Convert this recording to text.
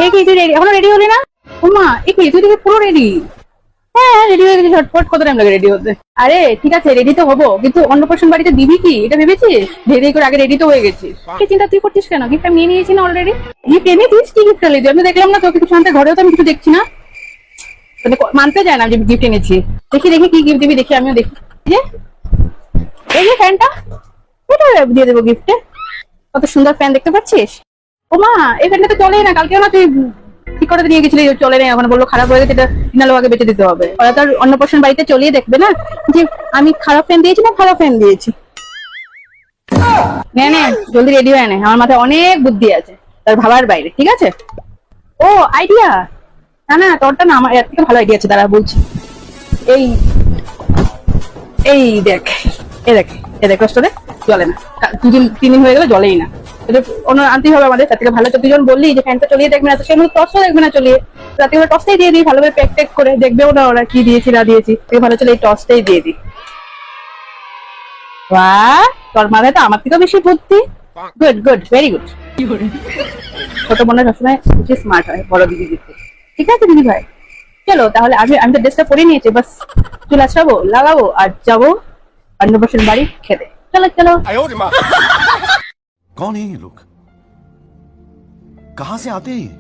এই কি তুই এখনো রেডি হলি না? ওমা এই কি তুই দেখি পুরো রেডি। হ্যাঁ রেডি হয়ে গেছি, ঝটপট। কত টাইম লাগে রেডি হতে? আরে ঠিক আছে, রেডি তো হবো, কিন্তু অন্নপ্রাশন বাড়িতে দিবি কি এটা ভেবেছিস? দেরি করে আগে রেডি তো হয়ে গেছিস, কি চিন্তা তুই করছিস কেন? গিফট আমি নিয়ে নিয়েছি না অলরেডি। গিফট এনেছিস? কি গিফট এলি? আমি দেখলাম না তোকে কিছু আনতে, ঘরেও তো আমি কিছু দেখছি না। মানে মানতে যায় না যে গিফট এনেছি। দেখি দেখি কি গিফট দিবি, দেখি আমিও দেখি। যে এই যে ফ্যানটা, এটা দিয়ে দেবো গিফটে। কত সুন্দর ফ্যান দেখতে পাচ্ছিস? ওমা এই ফ্যানটা তো চলেই না, কালকেও না তুই ঠিক করে নিয়ে গেছিলি, চলে না, এখন বললো খারাপ হয়ে গেছে, এটা কিনালো আগে বেঁচে দিতে হবে। ওরা তো আর অন্নপ্রাশন বাড়িতে চলিয়ে দেখবে না যে আমি খারাপ ফ্যান দিয়েছি না ভালো ফ্যান দিয়েছি। নে নে জলদি রেডি হয়ে নে, আমার মাথায় অনেক বুদ্ধি আছে তার ভাবার বাইরে। ঠিক আছে? ও আইডিয়া? না না তোরটা না, আমার এর থেকে ভালো আইডিয়া আছে, দাঁড়া বলছি। এই এই দেখ, দেখ, দেখ কষ্টরে জলে না, 2-3 দিন হয়ে গেল জলেই না। এটা অন্য আনতেই হবে আমাদের। তার থেকে ভালো তো দুজন বললি যে ফ্যানটা চলিয়ে দেখবে না, তো সেগুলো টসও দেখবে না চলিয়ে, রাতে করে টসটাই দিয়ে দিই, ভালোভাবে প্যাক ট্যাক করে দেখবেও না ওরা কি দিয়েছি না দিয়েছি। থেকে ভালো চলে এই টসটাই দিয়ে দিই। বাহ, তোর মাথায় তো আমার থেকেও বেশি বুদ্ধি। Good good, very good. ছোট বোনরা সবসময় বেশি স্মার্ট হয় বড় দিদি দিতে। ঠিক আছে দিদি ভাই, চলো তাহলে আমি আমি তো ড্রেসটা পরে নিয়েছি, বাস চুল আছড়াবো, লাগাবো আর যাবো অন্নপ্রাশন বাড়ি খেতে। চলো চলো। कौन है ये लोग? कहां से आते हैं?